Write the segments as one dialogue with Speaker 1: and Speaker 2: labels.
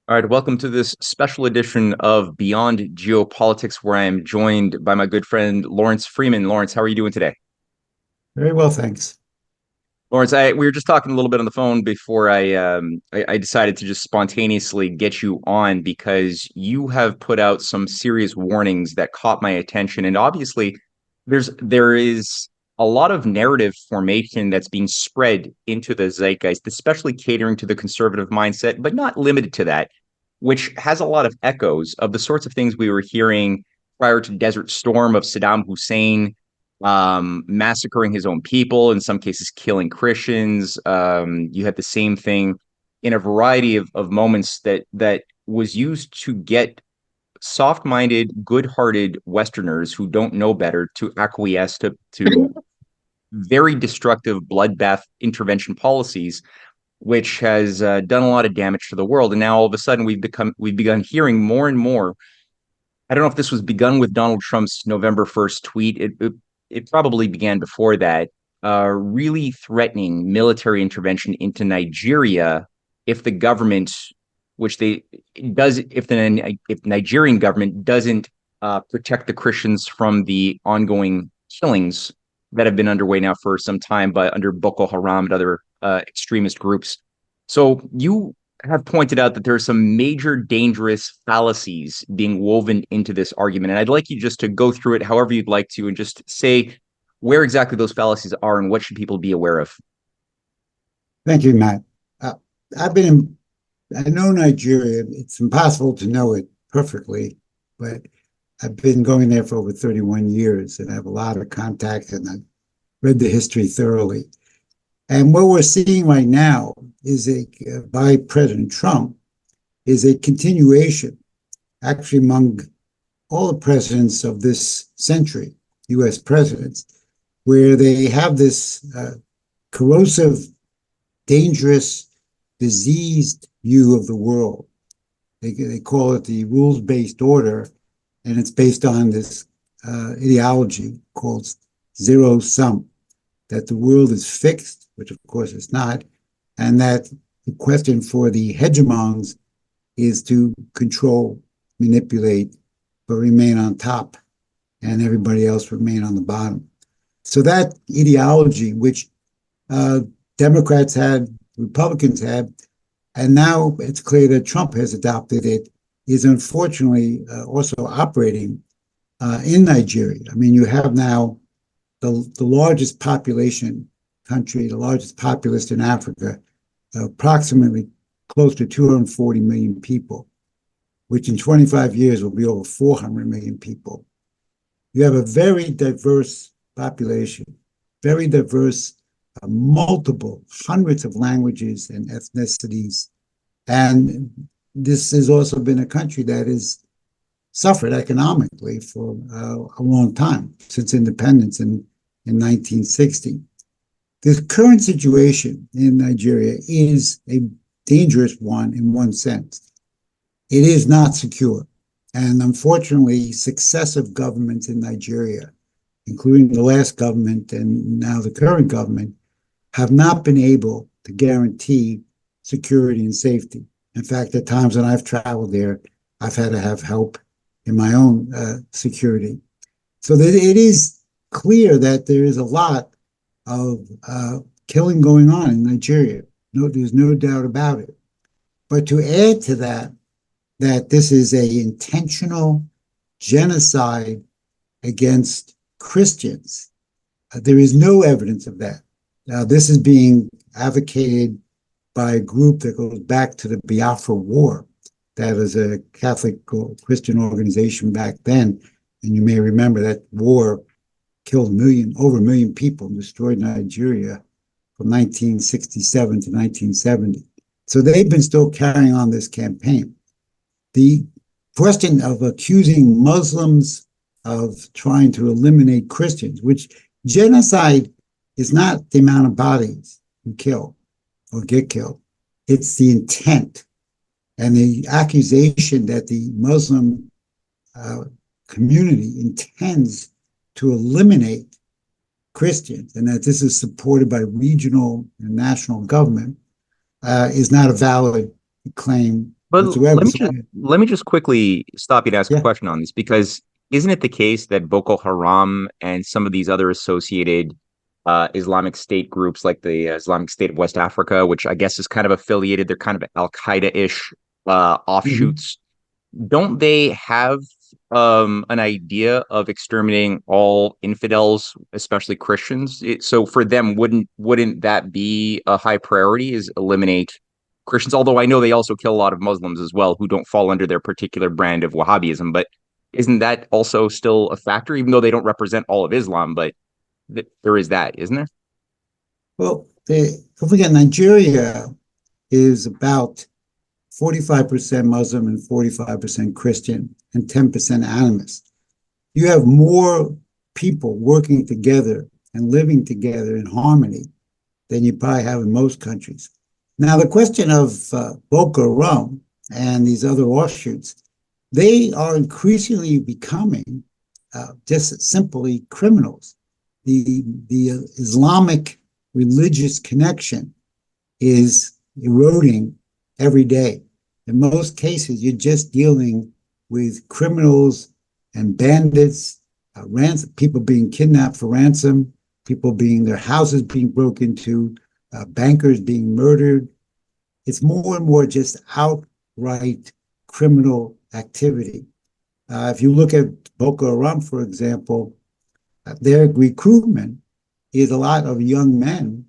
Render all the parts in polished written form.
Speaker 1: All right, welcome to this special edition of Beyond Geopolitics, where I am joined by my good friend Lawrence Freeman. Lawrence, how are you doing today?
Speaker 2: Very well, thanks.
Speaker 1: Lawrence, we were just talking a little bit on the phone before I decided to just spontaneously get you on because you have put out some serious warnings that caught my attention, and obviously there is a lot of narrative formation that's being spread into the zeitgeist, especially catering to the conservative mindset, but not limited to that, which has a lot of echoes of the sorts of things we were hearing prior to Desert Storm of Saddam Hussein massacring his own people, in some cases killing Christians. You had the same thing in a variety of moments that was used to get soft-minded, good-hearted Westerners who don't know better to acquiesce to very destructive bloodbath intervention policies, which has done a lot of damage to the world. And now all of a sudden we've begun hearing more and more. I don't know if this was begun with Donald Trump's November 1st tweet. It probably began before that, really threatening military intervention into Nigeria if the government, which they does, if Nigerian government doesn't protect the Christians from the ongoing killings that have been underway now for some time, but under Boko Haram and other extremist groups. So you have pointed out that there are some major dangerous fallacies being woven into this argument. And I'd like you just to go through it however you'd like to and just say where exactly those fallacies are and what should people be aware of.
Speaker 2: Thank you, Matt. Uh, I know Nigeria. It's impossible to know it perfectly, but I've been going there for over 31 years and I have a lot of contacts and I've read the history thoroughly. And what we're seeing right now is by President Trump, is a continuation, actually among all the presidents of this century, US presidents, where they have this corrosive, dangerous, diseased view of the world. They call it the rules-based order, and it's based on this ideology called zero sum, that the world is fixed, which of course it's not, and that the question for the hegemons is to control, manipulate, but remain on top, and everybody else remain on the bottom. So that ideology, which Democrats had, Republicans had, and now it's clear that Trump has adopted it, is unfortunately also operating in Nigeria. I mean, you have now the largest population country, the largest populist in Africa, approximately close to 240 million people, which in 25 years will be over 400 million people. You have a very diverse population, very diverse, multiple, hundreds of languages and ethnicities. And this has also been a country that has suffered economically for a long time, since independence in 1960. The current situation in Nigeria is a dangerous one in one sense. It is not secure. And unfortunately, successive governments in Nigeria, including the last government and now the current government, have not been able to guarantee security and safety. In fact, at times when I've traveled there, I've had to have help in my own security. So that it is clear that there is a lot of killing going on in Nigeria. No, there's no doubt about it. But to add to that, that this is an intentional genocide against Christians, there is no evidence of that. Now, this is being advocated by a group that goes back to the Biafra War. That is a Catholic Christian organization back then. And you may remember that war killed over a million people and destroyed Nigeria from 1967 to 1970. So they've been still carrying on this campaign. The question of accusing Muslims of trying to eliminate Christians, which genocide is not the amount of bodies you kill or get killed. It's the intent and the accusation that the Muslim community intends to eliminate Christians and that this is supported by regional and national government is not a valid claim
Speaker 1: But
Speaker 2: whatsoever. So,
Speaker 1: let me just quickly stop you to ask a
Speaker 2: yeah.
Speaker 1: question on this, because isn't it the case that Boko Haram and some of these other associated Islamic State groups, like the Islamic State of West Africa, which I guess is kind of affiliated, they're kind of Al Qaeda-ish
Speaker 2: Mhm.
Speaker 1: offshoots, don't they have an idea of exterminating all infidels, especially Christians? So for them, wouldn't that be a high priority, is eliminate Christians? Although I know they also kill a lot of Muslims as well who don't fall under their particular brand of Wahhabism, but isn't that also still a factor, even though they don't represent all of Islam? But there is that, isn't there?
Speaker 2: Well, don't forget, Nigeria is about 45% Muslim and 45% Christian and 10% animist. You have more people working together and living together in harmony than you probably have in most countries. Now, the question of Boko Haram and these other offshoots, they are increasingly becoming just simply criminals. The Islamic religious connection is eroding every day. In most cases, you're just dealing with criminals and bandits, people being kidnapped for ransom, people being their houses being broken into, bankers being murdered. It's more and more just outright criminal activity. If you look at Boko Haram, for example, their recruitment is a lot of young men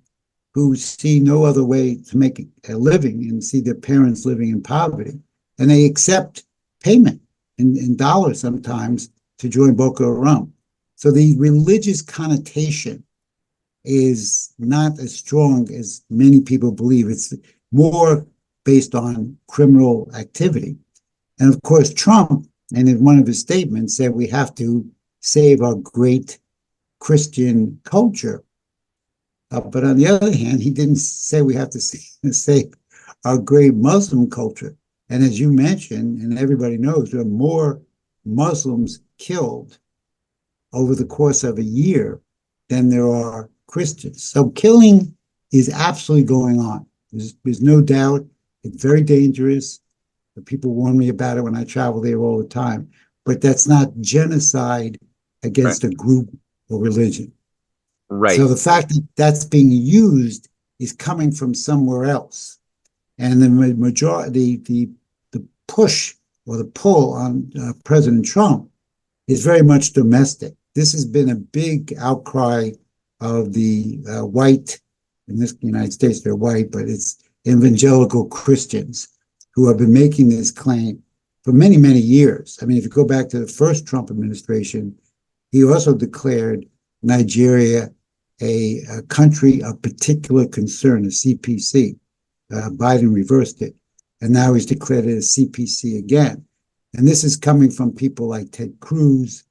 Speaker 2: who see no other way to make a living and see their parents living in poverty. And they accept payment in dollars sometimes to join Boko Haram. So the religious connotation is not as strong as many people believe. It's more based on criminal activity. And of course, Trump, and in one of his statements, said we have to save our great Christian culture. But on the other hand, he didn't say we have to save our great Muslim culture. And as you mentioned, and everybody knows, there are more Muslims killed over the course of a year than there are Christians. So killing is absolutely going on. There's no doubt. It's very dangerous. People warn me about it when I travel there all the time. But that's not genocide
Speaker 1: Right.
Speaker 2: against a group or religion.
Speaker 1: Right.
Speaker 2: So the fact that that's being used is coming from somewhere else. And the majority, the push or the pull on President Trump is very much domestic. This has been a big outcry of the white, in this United States, they're white, but it's evangelical Christians who have been making this claim for many, many years. I mean, if you go back to the first Trump administration, he also declared Nigeria a country of particular concern, a CPC. Biden reversed it, and now he's declared it a CPC again. And this is coming from people like Ted Cruz,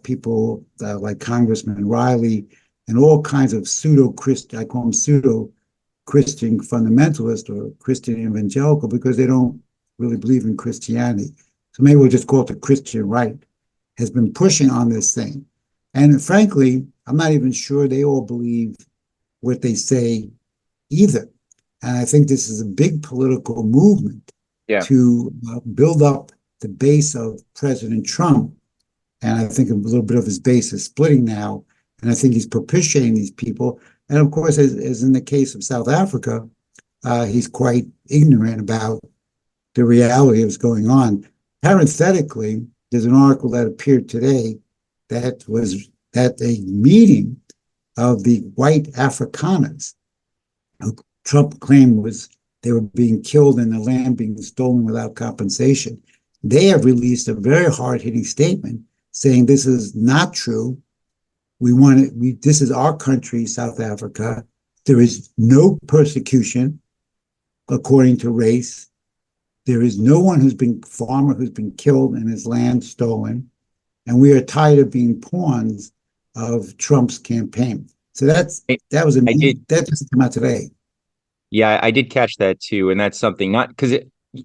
Speaker 2: people like Congressman Riley, and all kinds of pseudo-Christian, I call them pseudo-Christian fundamentalist or Christian evangelical, because they don't really believe in Christianity. So maybe we'll just call it the Christian right, has been pushing on this thing. And frankly, I'm not even sure they all believe what they say either. And I think this is a big political movement
Speaker 1: Yeah.
Speaker 2: to build up the base of President Trump. And I think a little bit of his base is splitting now. And I think he's propitiating these people. And of course, as in the case of South Africa, he's quite ignorant about the reality of what's going on. Parenthetically, there's an article that appeared today that a meeting of the white Afrikaners, who Trump claimed was they were being killed and the land being stolen without compensation. They have released a very hard-hitting statement saying this is not true. This is our country, South Africa. There is no persecution according to race. There is no one farmer who's been killed and his land stolen. And we are tired of being pawns of Trump's campaign. So that just came out today.
Speaker 1: Yeah, I did catch that too, and that's something, not because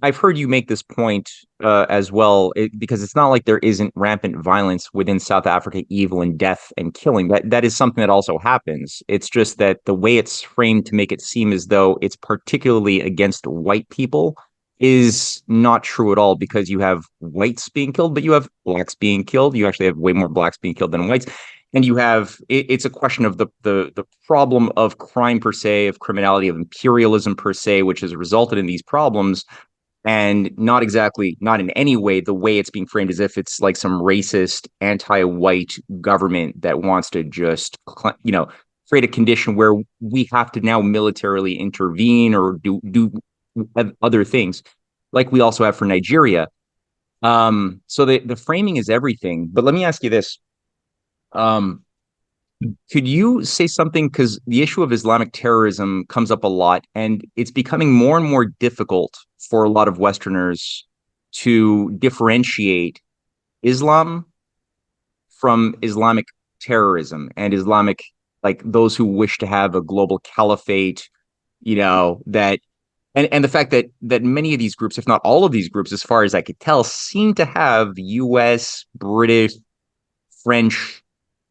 Speaker 1: I've heard you make this point as well, because it's not like there isn't rampant violence within South Africa, evil and death and killing. That is something that also happens. It's just that the way it's framed to make it seem as though it's particularly against white people is not true at all, because you have whites being killed, but you have blacks being killed. You actually have way more blacks being killed than whites. And you have it's a question of the problem of crime per se, of criminality, of imperialism per se, which has resulted in these problems, and not exactly, not in any way the way it's being framed, as if it's like some racist anti-white government that wants to just create a condition where we have to now militarily intervene or do other things, like we also have for Nigeria. So the framing is everything. But let me ask you this. Um, could you say something? Because the issue of Islamic terrorism comes up a lot, and it's becoming more and more difficult for a lot of Westerners to differentiate Islam from Islamic terrorism and Islamic, like those who wish to have a global caliphate, that and the fact that many of these groups, if not all of these groups, as far as I could tell, seem to have US, British, French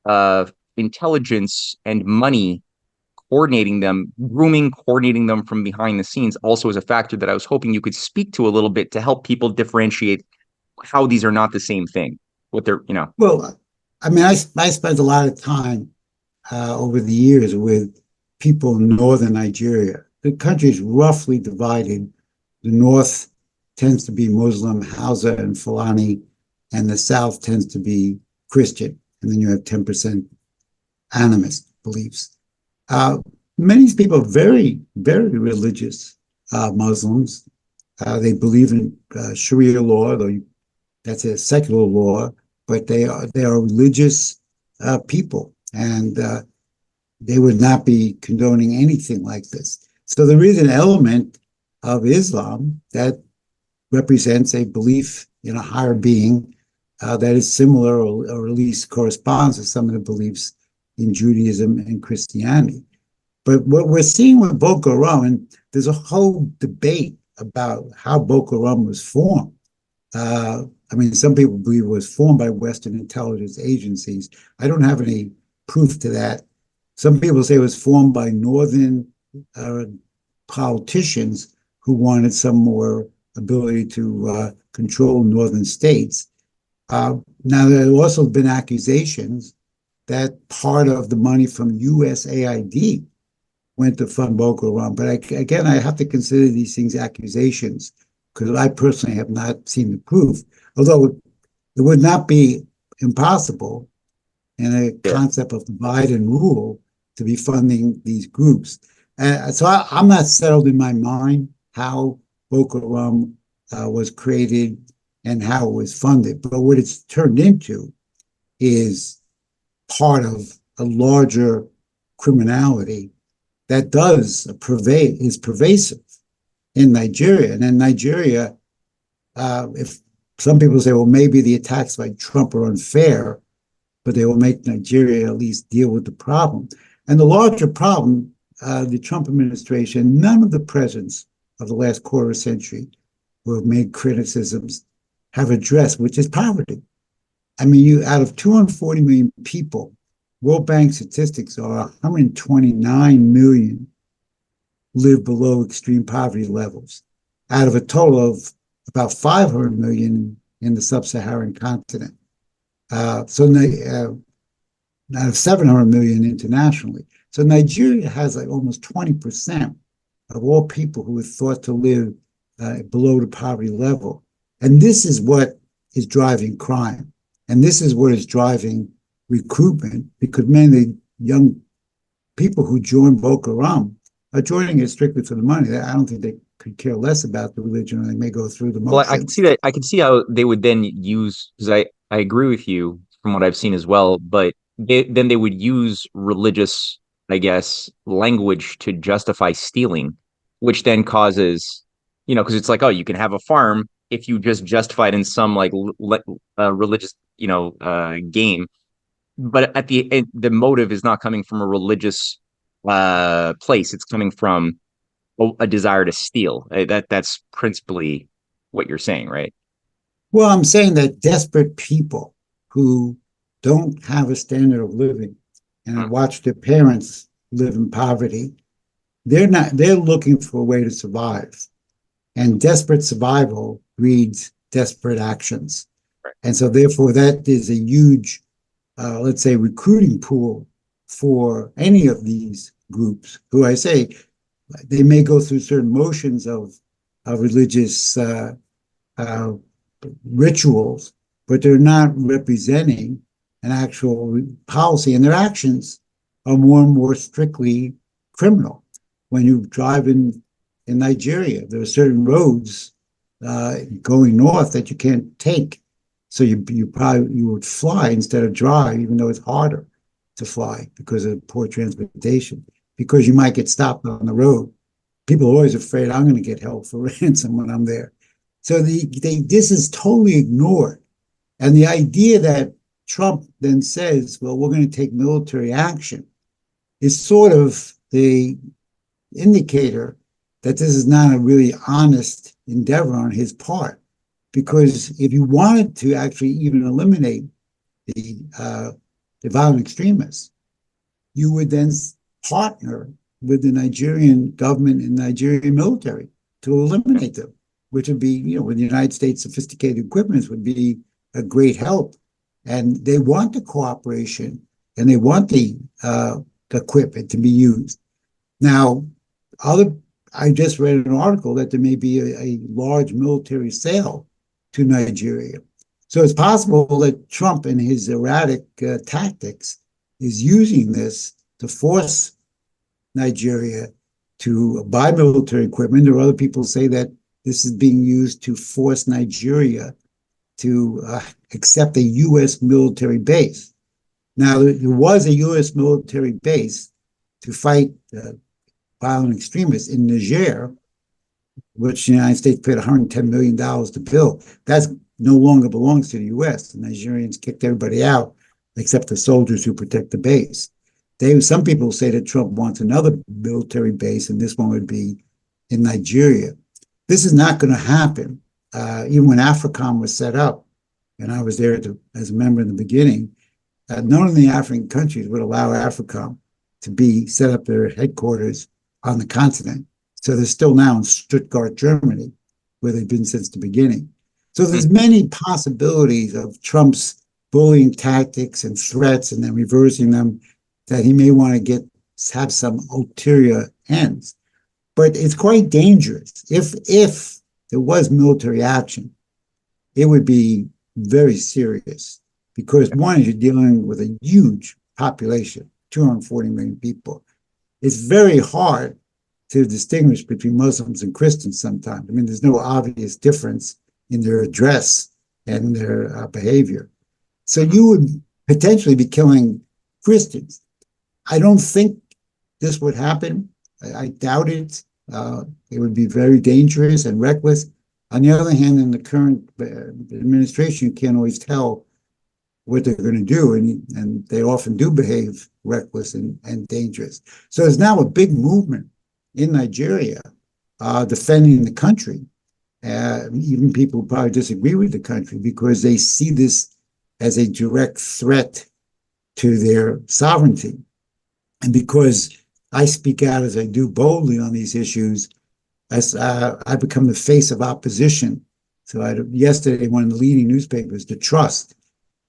Speaker 1: uh, intelligence and money coordinating them, coordinating them from behind the scenes, also is a factor that I was hoping you could speak to a little bit to help people differentiate how these are not the same thing. What they're.
Speaker 2: Well, I mean, I spent a lot of time over the years with people in northern Nigeria. The country is roughly divided. The north tends to be Muslim, Hausa and Fulani, and the south tends to be Christian. And then you have 10% animist beliefs. Many people are very, very religious Muslims. They believe in Sharia law, though that's a secular law, but they are religious people, and they would not be condoning anything like this. So there is an element of Islam that represents a belief in a higher being that is similar, or at least corresponds to some of the beliefs in Judaism and Christianity. But what we're seeing with Boko Haram, and there's a whole debate about how Boko Haram was formed. I mean, some people believe it was formed by Western intelligence agencies. I don't have any proof to that. Some people say it was formed by northern politicians who wanted some more ability to control northern states. Now, there have also been accusations that part of the money from USAID went to fund Boko Haram. But again, I have to consider these things accusations, because I personally have not seen the proof, although it would not be impossible in a concept of divide and rule to be funding these groups. So I'm not settled in my mind how Boko Haram was created and how it was funded. But what it's turned into is part of a larger criminality that is pervasive in Nigeria. And in Nigeria, if some people say, well, maybe the attacks by Trump are unfair, but they will make Nigeria at least deal with the problem. And the larger problem, the Trump administration, none of the presidents of the last quarter century who have made criticisms have addressed, which is poverty. I mean, out of 240 million people, World Bank statistics are 129 million live below extreme poverty levels, out of a total of about 500 million in the sub-Saharan continent. Out of 700 million internationally. So Nigeria has like almost 20% of all people who are thought to live below the poverty level. And this is what is driving crime. And this is what is driving recruitment, because many of the young people who join Boko Haram are joining it strictly for the money. I don't think they could care less about the religion, or they may go through the motions.
Speaker 1: Well, I can see that. I can see how they would then use, because I agree with you from what I've seen as well, but then they would use religious, I guess, language to justify stealing, which then causes, because it's like, oh, you can have a farm if you just justify it in some like religious, game. But at the motive is not coming from a religious place. It's coming from a desire to steal. That's principally what you're saying, right?
Speaker 2: Well, I'm saying that desperate people who don't have a standard of living and watch their parents live in poverty, they're looking for a way to survive. and desperate survival breeds desperate actions.
Speaker 1: Right.
Speaker 2: And so therefore that is a huge, let's say, recruiting pool for any of these groups who I say they may go through certain motions of religious uh, rituals, but they're not representing an actual policy, and their actions are more and more strictly criminal. When you drive in Nigeria, there are certain roads going north that you can't take, so you would fly instead of drive, even though it's harder to fly because of poor transportation, because you might get stopped on the road. People are always afraid I'm going to get held for ransom when I'm there. So this is totally ignored. And the idea that Trump then says, well, we're going to take military action is sort of the indicator that this is not a really honest endeavor on his part. Because if you wanted to actually even eliminate the violent extremists, you would then partner with the Nigerian government and Nigerian military to eliminate them, which would be, with the United States sophisticated equipment, would be a great help. And they want the cooperation and they want the equipment to be used. Now, I just read an article that there may be a large military sale to Nigeria. So it's possible that Trump, in his erratic tactics, is using this to force Nigeria to buy military equipment, or other people say that this is being used to force Nigeria to accept a U.S. military base. Now, there was a U.S. military base to fight violent extremists in Niger, which the United States paid $110 million to build. That no longer belongs to the U.S. The Nigerians kicked everybody out except the soldiers who protect the base. Some people say that Trump wants another military base, and this one would be in Nigeria. This is not going to happen. Even when AFRICOM was set up, and I was there as a member in the beginning, none of the African countries would allow AFRICOM to be set up their headquarters on the continent. So they're still now in Stuttgart, Germany, where they've been since the beginning. So there's many possibilities of Trump's bullying tactics and threats and then reversing them, that he may want to have some ulterior ends. But it's quite dangerous. If there was military action, it would be very serious, because one, you're dealing with a huge population, 240 million people. It's very hard to distinguish between Muslims and Christians sometimes. I mean, there's no obvious difference in their address and their behavior. So you would potentially be killing Christians. I don't think this would happen. I doubt it. It would be very dangerous and reckless. On the other hand, in the current administration, you can't always tell what they're going to do, and they often do behave reckless and dangerous. So there's now a big movement in Nigeria defending the country. Even people who probably disagree with the country, because they see this as a direct threat to their sovereignty. And because I speak out as I do boldly on these issues, as I become the face of opposition. So yesterday, one of the leading newspapers, The Trust,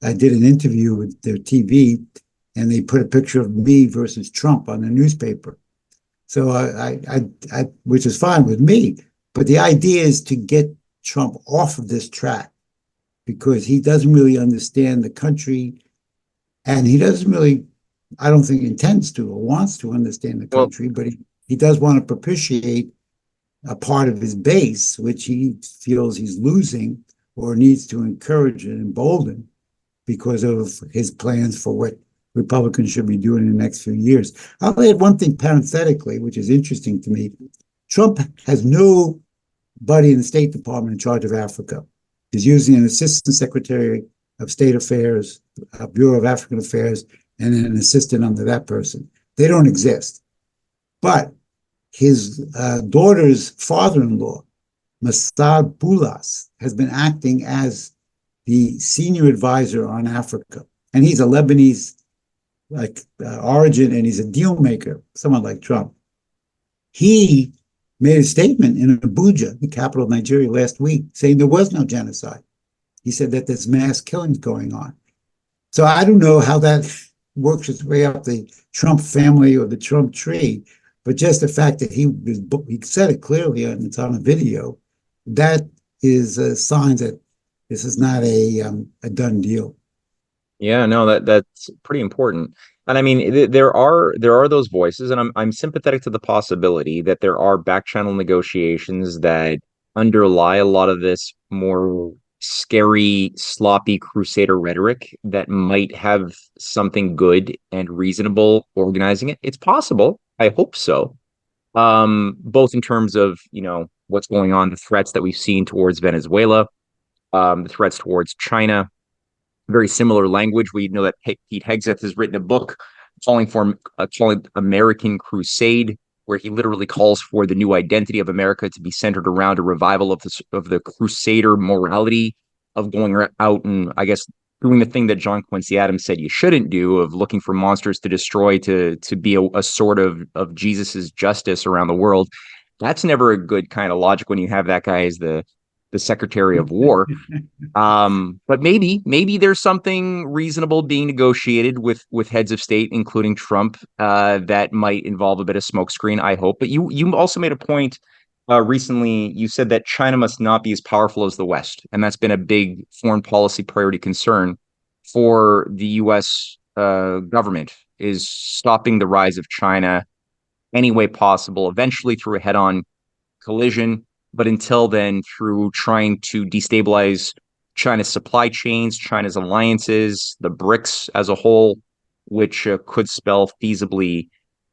Speaker 2: I did an interview with their TV, and they put a picture of me versus Trump on the newspaper. So which is fine with me, but the idea is to get Trump off of this track, because he doesn't really understand the country, and he doesn't really, I don't think, intends to or wants to understand the country, but he does want to propitiate a part of his base, which he feels he's losing or needs to encourage and embolden because of his plans for what Republicans should be doing in the next few years. I'll add one thing parenthetically, which is interesting to me. Trump has nobody in the State Department in charge of Africa. He's using an assistant secretary of state affairs, a Bureau of African Affairs, and then an assistant under that person. They don't exist. But his daughter's father-in-law, Masad Boulas, has been acting as the senior advisor on Africa. And he's a Lebanese origin, and he's a deal maker, someone like Trump. He made a statement in Abuja, the capital of Nigeria, last week, saying there was no genocide. He said that there's mass killings going on. So I don't know how that works its way up the Trump family or the Trump tree, but just the fact that he said it clearly and it's on a video, that is a sign that this is not a done deal.
Speaker 1: Yeah, no, that's pretty important. And I mean, there are those voices, and I'm sympathetic to the possibility that there are back channel negotiations that underlie a lot of this more scary, sloppy crusader rhetoric that might have something good and reasonable organizing it. It's possible. I hope so. Both in terms of, what's going on, the threats that we've seen towards Venezuela, the threats towards China, very similar language. We know that Pete Hegseth has written a book calling American Crusade, where he literally calls for the new identity of America to be centered around a revival of the crusader morality of going out and, I guess, doing the thing that John Quincy Adams said you shouldn't do, of looking for monsters to destroy to be a sort of Jesus's justice around the world. That's never a good kind of logic when you have that guy as the Secretary of War. But maybe there's something reasonable being negotiated with heads of state, including Trump, that might involve a bit of smokescreen, I hope. But you also made a point recently. You said that China must not be as powerful as the West, and that's been a big foreign policy priority concern for the U.S. Government, is stopping the rise of China any way possible, eventually through a head-on collision. But until then, through trying to destabilize China's supply chains, China's alliances, the BRICS as a whole, which could spell feasibly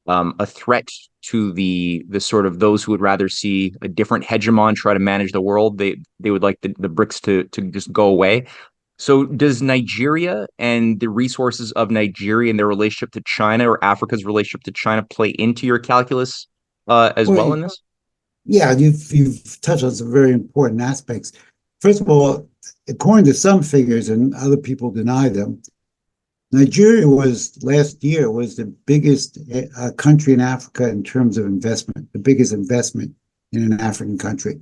Speaker 1: a threat to the sort of those who would rather see a different hegemon try to manage the world. They would like the BRICS to just go away. So does Nigeria and the resources of Nigeria and their relationship to China, or Africa's relationship to China, play into your calculus as well in this?
Speaker 2: Yeah, you've touched on some very important aspects. First of all, according to some figures, and other people deny them, Nigeria last year was the biggest country in Africa in terms of investment, the biggest investment in an African country.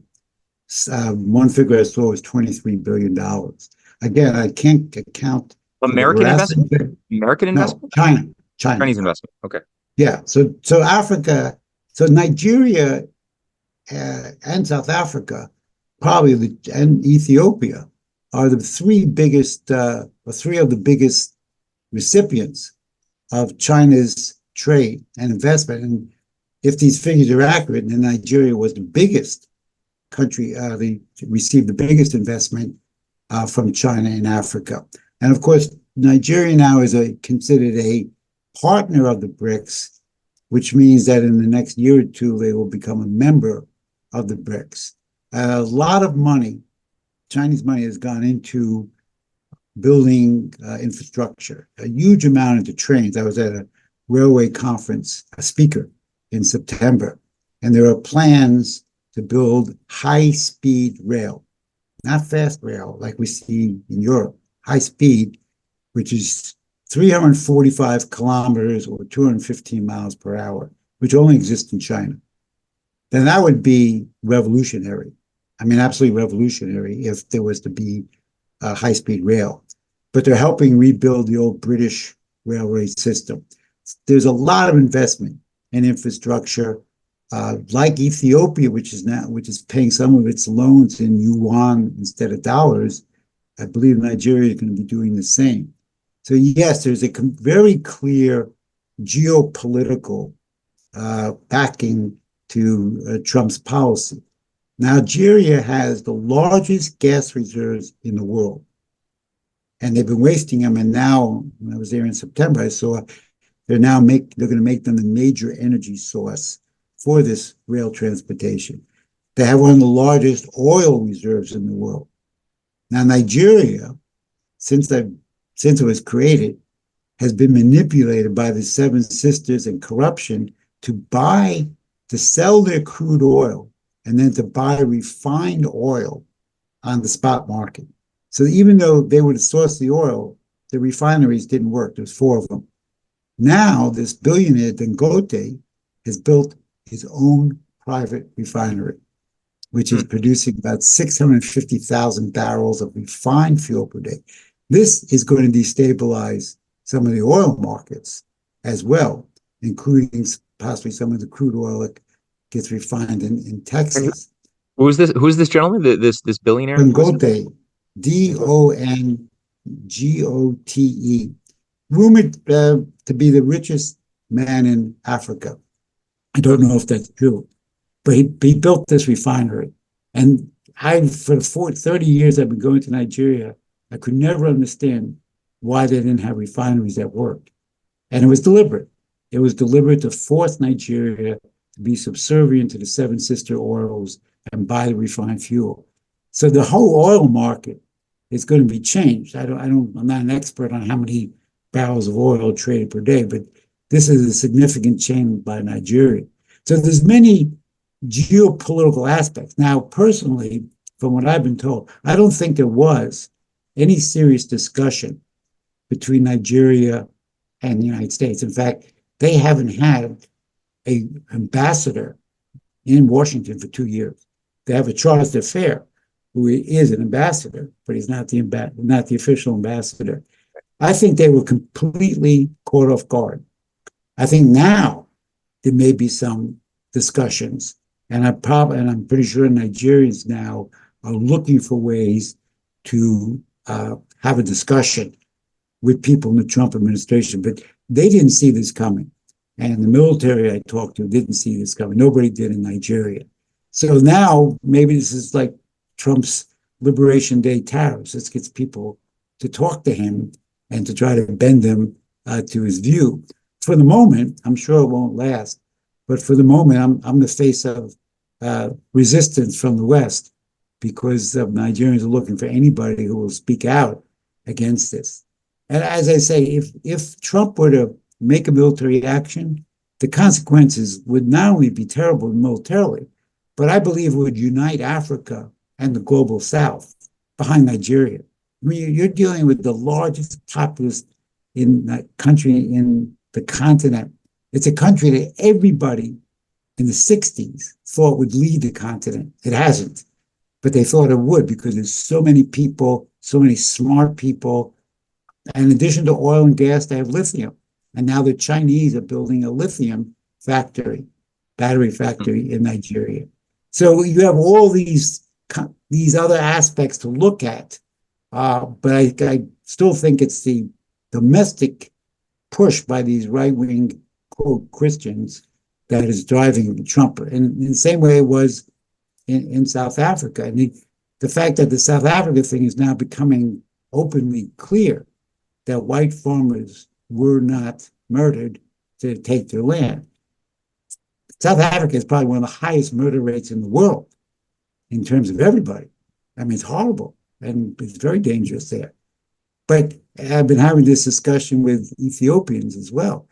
Speaker 2: One figure I saw was $23 billion. Again, I can't account
Speaker 1: American investment? American investment?
Speaker 2: No, China.
Speaker 1: Chinese investment. Okay.
Speaker 2: Yeah. So Africa, so Nigeria and South Africa, and Ethiopia are the three of the biggest recipients of China's trade and investment. And if these figures are accurate, then Nigeria was the biggest country, they received the biggest investment from China in Africa. And of course, Nigeria now is considered a partner of the BRICS, which means that in the next year or two, they will become a member of the BRICS. A lot of money, Chinese money, has gone into building infrastructure, a huge amount into trains. I was at a railway conference, a speaker in September, and there are plans to build high-speed rail, not fast rail like we see in Europe, high speed, which is 345 kilometers or 215 miles per hour, which only exists in China. Then that would be revolutionary. I mean, absolutely revolutionary if there was to be a high-speed rail. But they're helping rebuild the old British railway system. There's a lot of investment in infrastructure, like Ethiopia, which is paying some of its loans in yuan instead of dollars. I believe Nigeria is going to be doing the same. So yes, there's a very clear geopolitical backing to Trump's policy. Nigeria has the largest gas reserves in the world, and they've been wasting them. And now, when I was there in September, I saw they're going to make them the major energy source for this rail transportation. They have one of the largest oil reserves in the world. Now, Nigeria, since it was created, has been manipulated by the Seven Sisters and corruption to sell their crude oil and then to buy refined oil on the spot market. So even though they would source the oil, the refineries didn't work. There's 4 of them. Now, this billionaire Dangote has built his own private refinery, which is producing about 650,000 barrels of refined fuel per day. This is going to destabilize some of the oil markets as well, including possibly some of the crude oil that gets refined in
Speaker 1: And
Speaker 2: Texas.
Speaker 1: who's this? Who's this gentleman? This billionaire?
Speaker 2: Dangote, Dongote, rumored to be the richest man in Africa. I don't know if that's true, but he built this refinery. And for 30 years I've been going to Nigeria, I could never understand why they didn't have refineries that worked. And it was deliberate. It was deliberate to force Nigeria to be subservient to the seven sister oils and buy the refined fuel. So the whole oil market is going to be changed. I'm not an expert on how many barrels of oil traded per day, but this is a significant change by Nigeria. So there's many geopolitical aspects. Now, personally, from what I've been told, I don't think there was any serious discussion between Nigeria and the United States. In fact, they haven't had an ambassador in Washington for 2 years. They have a Charles d'Affaires, who is an ambassador, but he's not the official ambassador. I think they were completely caught off guard. I think now there may be some discussions, and I'm pretty sure Nigerians now are looking for ways to have a discussion with people in the Trump administration, but they didn't see this coming. And the military I talked to didn't see this coming. Nobody did in Nigeria. So now maybe this is like Trump's Liberation Day tariffs. This gets people to talk to him and to try to bend them to his view. For the moment, I'm sure it won't last, but for the moment, I'm the face of resistance from the West, because Nigerians are looking for anybody who will speak out against this. And as I say, if Trump were to make a military action, the consequences would not only be terrible militarily, but I believe it would unite Africa and the global South behind Nigeria. I mean, you're dealing with the largest populace in that country, in the continent. It's a country that everybody in the 60s thought would lead the continent. It hasn't, but they thought it would, because there's so many people, so many smart people. And in addition to oil and gas, they have lithium. And now the Chinese are building a lithium battery factory in Nigeria. So you have all these other aspects to look at. But I still think it's the domestic push by these right-wing, quote, Christians that is driving Trump. And in the same way it was in South Africa. And the fact that the South Africa thing is now becoming openly clear that white farmers were not murdered to take their land. South Africa is probably one of the highest murder rates in the world in terms of everybody. I mean, it's horrible and it's very dangerous there. But I've been having this discussion with Ethiopians as well.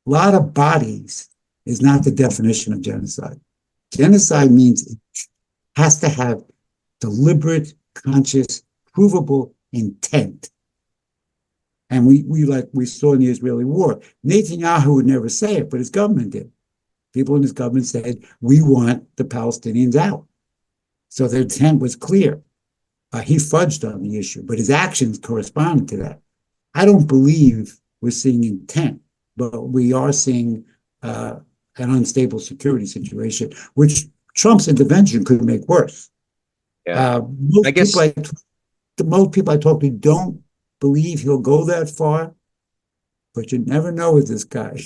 Speaker 2: A lot of bodies is not the definition of genocide. Genocide means it has to have deliberate, conscious, provable intent. And we saw in the Israeli war, Netanyahu would never say it, but his government did. People in his government said, we want the Palestinians out. So their intent was clear. He fudged on the issue, but his actions corresponded to that. I don't believe we're seeing intent, but we are seeing an unstable security situation, which Trump's intervention could make worse.
Speaker 1: Yeah.
Speaker 2: Most people I talk to don't believe he'll go that far, but you never know with this guy.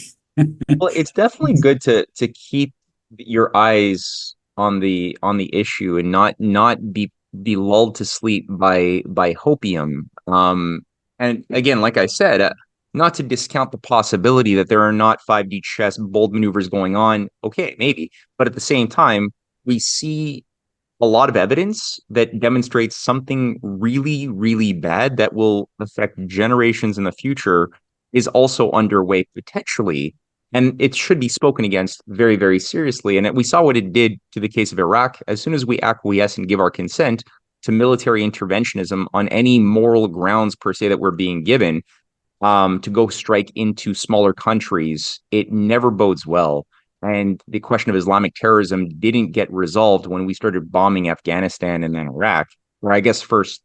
Speaker 1: Well, it's definitely good to keep your eyes on the issue and not be lulled to sleep by hopium. And again, like I said, not to discount the possibility that there are not 5D chess bold maneuvers going on. Okay, maybe, but at the same time, we see a lot of evidence that demonstrates something really, really bad that will affect generations in the future is also underway potentially. And it should be spoken against very, very seriously. And we saw what it did to the case of Iraq. As soon as we acquiesce and give our consent to military interventionism on any moral grounds per se that we're being given, to go strike into smaller countries, it never bodes well. And the question of Islamic terrorism didn't get resolved when we started bombing Afghanistan and then Iraq, or I guess first,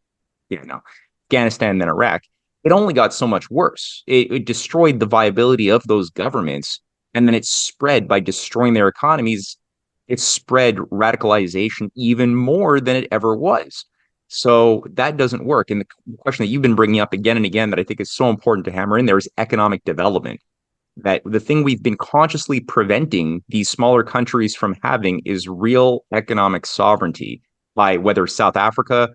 Speaker 1: Afghanistan and then Iraq. It only got so much worse. It destroyed the viability of those governments, and then it spread by destroying their economies. It spread radicalization even more than it ever was. So that doesn't work. And the question that you've been bringing up again and again that I think is so important to hammer in there is economic development. That the thing we've been consciously preventing these smaller countries from having is real economic sovereignty by whether South Africa,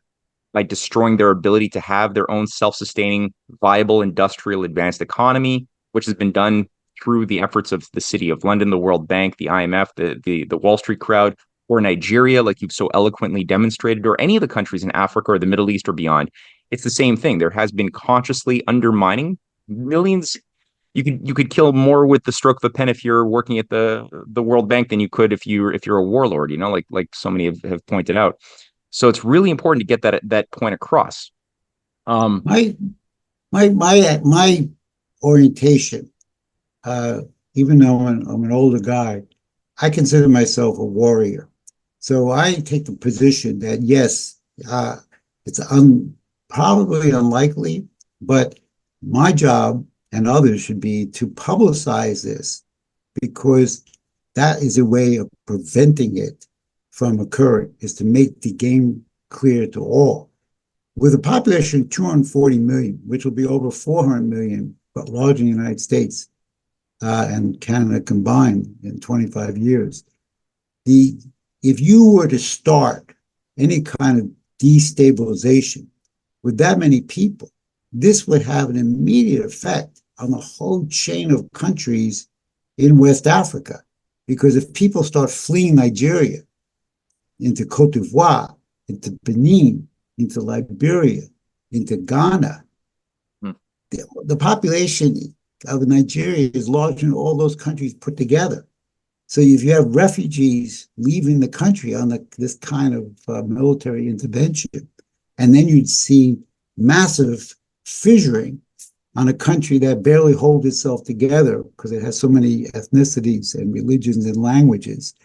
Speaker 1: by destroying their ability to have their own self-sustaining, viable, industrial, advanced economy, which has been done through the efforts of the City of London, the World Bank, the IMF, the Wall Street crowd, or Nigeria, like you've so eloquently demonstrated, or any of the countries in Africa or the Middle East or beyond. It's the same thing. There has been consciously undermining millions. You could kill more with the stroke of a pen if you're working at the World Bank than you could if you're a warlord, like so many have pointed out. So it's really important to get that point across.
Speaker 2: My my orientation, even though I'm an older guy, I consider myself a warrior. So I take the position that yes, it's probably unlikely, but my job and others should be to publicize this, because that is a way of preventing it from occurring, is to make the game clear to all. With a population of 240 million, which will be over 400 million, but larger in the United States and Canada combined in 25 years, if you were to start any kind of destabilization with that many people, this would have an immediate effect on the whole chain of countries in West Africa. Because if people start fleeing Nigeria into Cote d'Ivoire, into Benin, into Liberia, into Ghana, the population of Nigeria is larger than all those countries put together. So if you have refugees leaving the country on this kind of military intervention, and then you'd see massive fissuring on a country that barely holds itself together because it has so many ethnicities and religions and languages.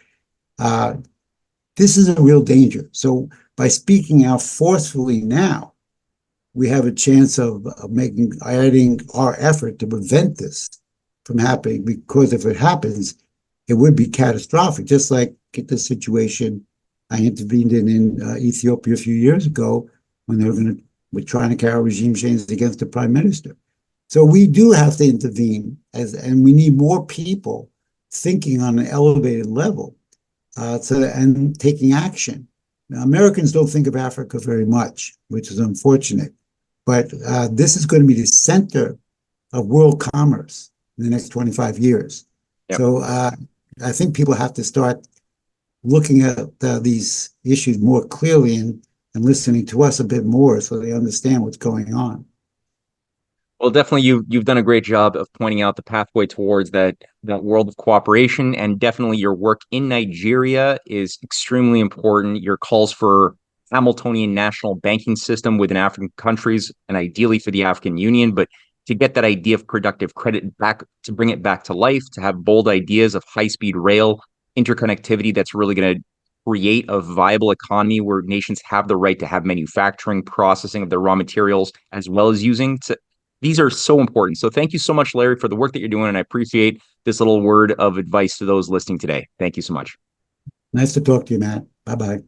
Speaker 2: This is a real danger. So by speaking out forcefully now, we have a chance of adding our effort to prevent this from happening, because if it happens, it would be catastrophic. Just like the situation I intervened in Ethiopia a few years ago, when they were trying to carry out regime change against the prime minister. So we do have to intervene, and we need more people thinking on an elevated level and taking action. Now, Americans don't think of Africa very much, which is unfortunate, but this is going to be the center of world commerce in the next 25 years. Yep. So I think people have to start looking at these issues more clearly and listening to us a bit more so they understand what's going on.
Speaker 1: Well, definitely you've done a great job of pointing out the pathway towards that world of cooperation, and definitely your work in Nigeria is extremely important. Your calls for Hamiltonian national banking system within African countries, and ideally for the African Union, but to get that idea of productive credit back, to bring it back to life, to have bold ideas of high-speed rail interconnectivity that's really going to create a viable economy where nations have the right to have manufacturing, processing of their raw materials, as well as using to. These are so important. So thank you so much, Larry, for the work that you're doing. And I appreciate this little word of advice to those listening today. Thank you so much.
Speaker 2: Nice to talk to you, Matt. Bye-bye.